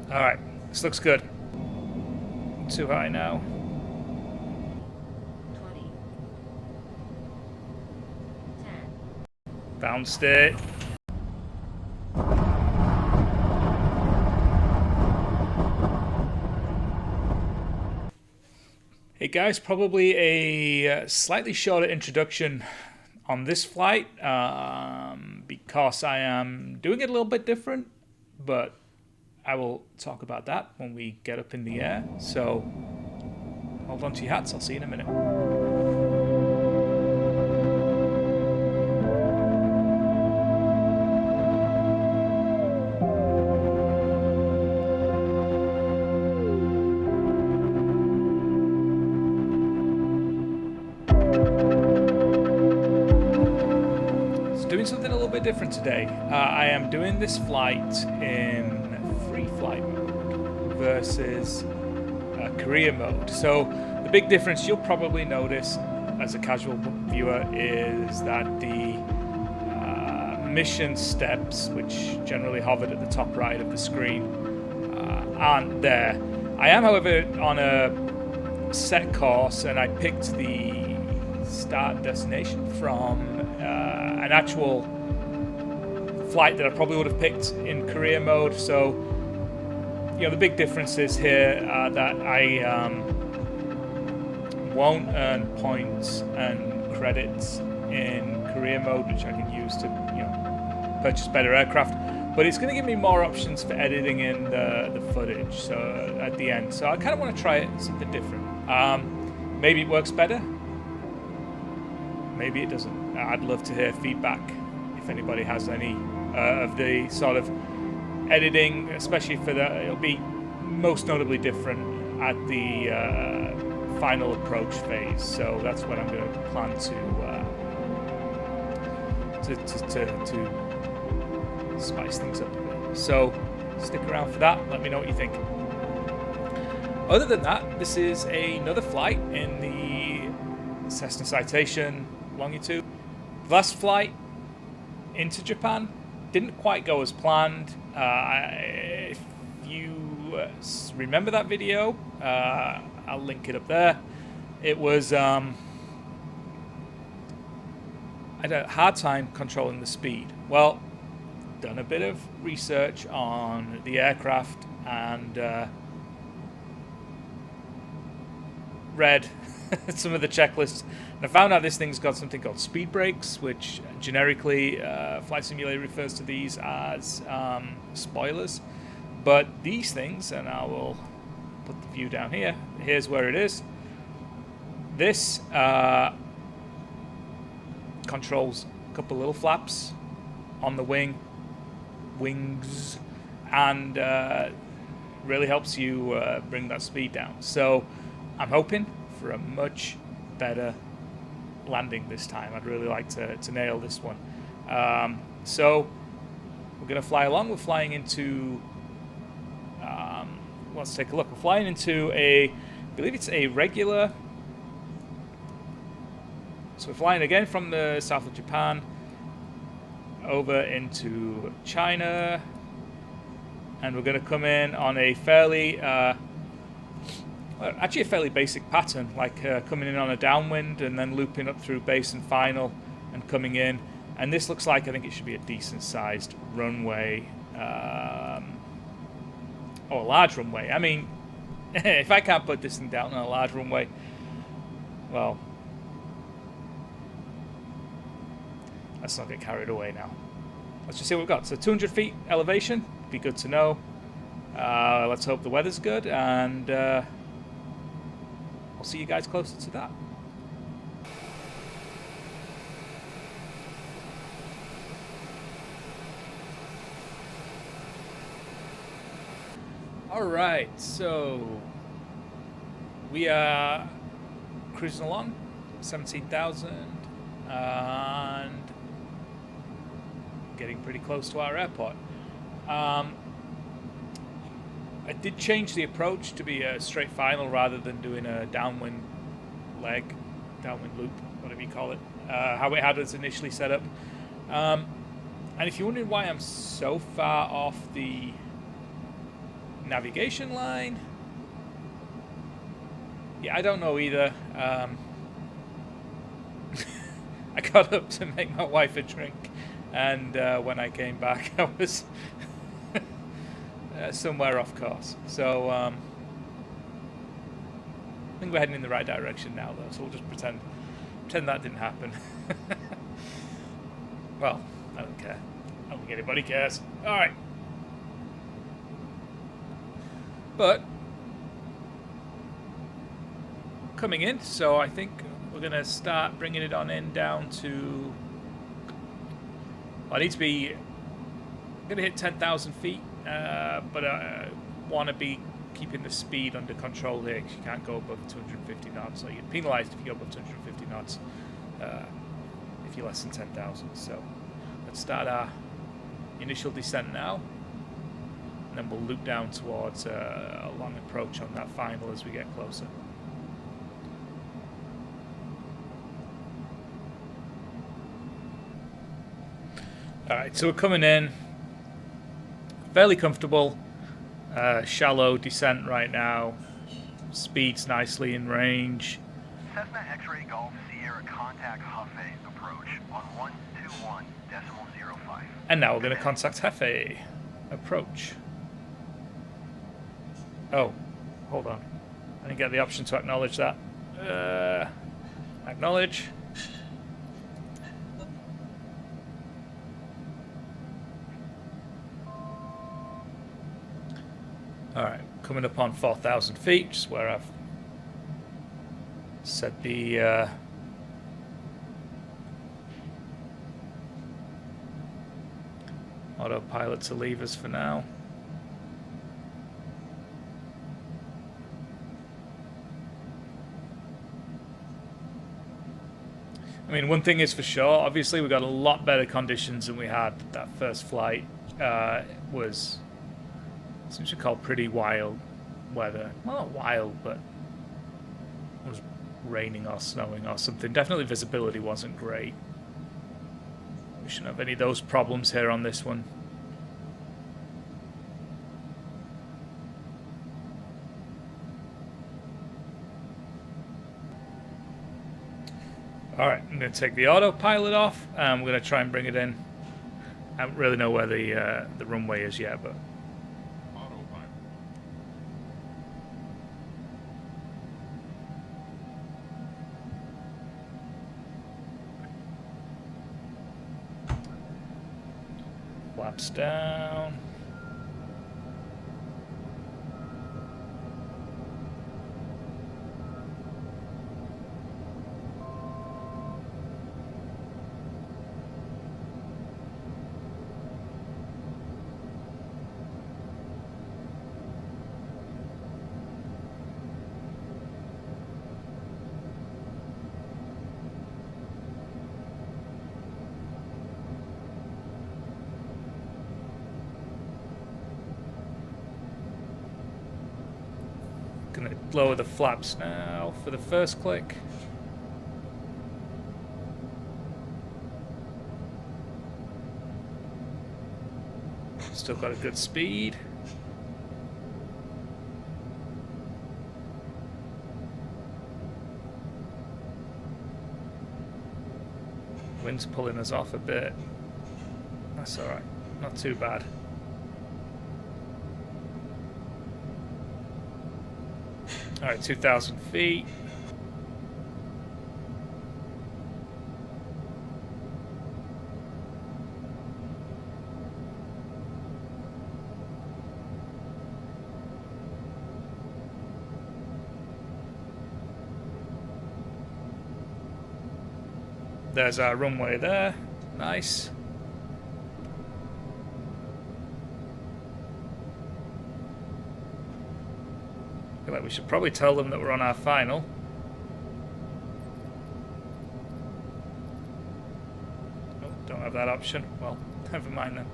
Alright, this looks good. Too high now. 20, 10. Bounced it. Hey guys, probably a slightly shorter introduction on this flight because I am doing it a little bit different, but I will talk about that when we get up in the air. So hold on to your hats, I'll see you in a minute. Doing something a little bit different today. I am doing this flight in free flight mode versus career mode. So the big difference you'll probably notice as a casual viewer is that the mission steps, which generally hovered at the top right of the screen, aren't there. I am, however, on a set course, and I picked the start and destination from an actual flight that I probably would have picked in career mode. So, you know, the big difference is here that I won't earn points and credits in career mode, which I can use to, you know, purchase better aircraft. But it's going to give me more options for editing in the footage. So at the end, so I kind of want to try it something different. Maybe it works better. Maybe it doesn't. I'd love to hear feedback if anybody has any of the sort of editing, especially for the. It'll be most notably different at the final approach phase. So that's when I'm going to plan to spice things up a bit. So stick around for that. Let me know what you think. Other than that, this is another flight in the Cessna Citation Longitude. Last flight into Japan didn't quite go as planned. If you remember that video, I'll link it up there. It was I had a hard time controlling the speed. Well, done a bit of research on the aircraft and read some of the checklists, and I found out this thing's got something called Speedbrakes, which generically Flight Simulator refers to these as spoilers. But these things, and I will put the view down here, here's where it is. This controls a couple little flaps on the wings, and really helps you bring that speed down. So I'm hoping for a much better landing this time. I'd really like to nail this one. So we're going to fly along. We're flying into, let's take a look. We're flying into I believe it's a regular. So we're flying again from the south of Japan over into China, and we're going to come in on a fairly actually a fairly basic pattern, like coming in on a downwind and then looping up through base and final and coming in. And this looks like, I think it should be a decent sized runway, or a large runway. I mean, if I can't put this thing down on a large runway, well, let's not get carried away now. Let's just see what we've got. So 200 feet elevation, be good to know. Let's hope the weather's good, and I'll see you guys closer to that. Alright, so we are cruising along, 17,000, and getting pretty close to our airport. I did change the approach to be a straight final rather than doing a downwind loop, whatever you call it, how it had us initially set up. And if you're wondering why I'm so far off the navigation line. Yeah, I don't know either. I got up to make my wife a drink, and when I came back, I was somewhere off course. So I think we're heading in the right direction now, though. So we'll just pretend that didn't happen. Well, I don't care. I don't think anybody cares. All right. But coming in, so I think we're going to start bringing it on in down to... Well, I need to be... I'm going to hit 10,000 feet, but I want to be keeping the speed under control here, because you can't go above 250 knots. So you're penalised if you go above 250 knots if you're less than 10,000. So let's start our initial descent now, and then we'll loop down towards a long approach on that final as we get closer. Alright, so we're coming in fairly comfortable, shallow descent right now, speed's nicely in range. Cessna X-ray Golf Sierra contact Hefei approach on 121.05. And now we're going to contact Hefei approach. Oh, hold on. I didn't get the option to acknowledge that. Acknowledge. Alright, coming up on 4,000 feet, just where I've set the autopilot to leave us for now. I mean, one thing is for sure, obviously we got a lot better conditions than we had. That first flight was, seems to call pretty wild weather. Well, not wild, but it was raining or snowing or something. Definitely visibility wasn't great. We shouldn't have any of those problems here on this one. Alright, I'm going to take the autopilot off, and we're going to try and bring it in. I don't really know where the runway is yet, but... Autopilot. Flaps down. Gonna lower the flaps now for the first click. Still got a good speed. Wind's pulling us off a bit. That's alright, not too bad. Alright, 2,000 feet. There's our runway there. Nice. I feel like we should probably tell them that we're on our final. Oh, don't have that option. Well, never mind then.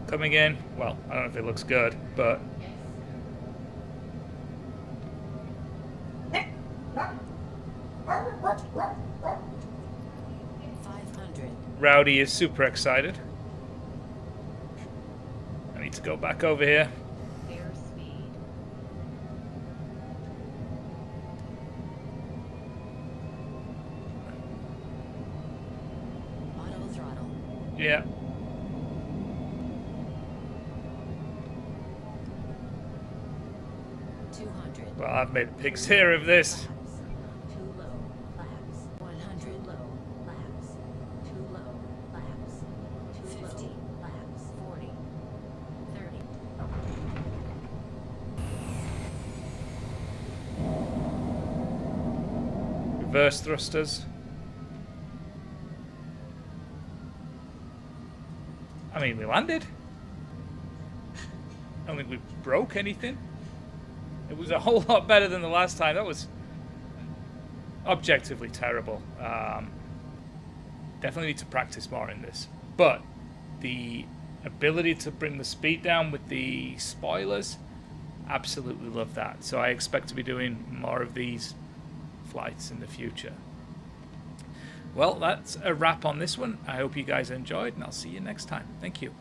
coming in. Well, I don't know if it looks good, but... Rowdy is super excited. I need to go back over here. Airspeed. Auto throttle. Yeah. Well, I've made pigs here of this. Too low. Laps. 100 low. Laps. Too low. Laps. 50 laps. 40. 30. Reverse thrusters. I mean, we landed. I don't think we broke anything. It was a whole lot better than the last time. That was objectively terrible. Definitely need to practice more in this. But the ability to bring the speed down with the spoilers, absolutely love that. So I expect to be doing more of these flights in the future. Well, that's a wrap on this one. I hope you guys enjoyed, and I'll see you next time. Thank you.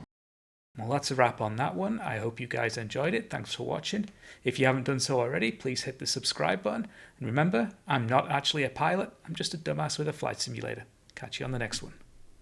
Well, that's a wrap on that one. I hope you guys enjoyed it. Thanks for watching. If you haven't done so already, please hit the subscribe button. And remember, I'm not actually a pilot. I'm just a dumbass with a flight simulator. Catch you on the next one.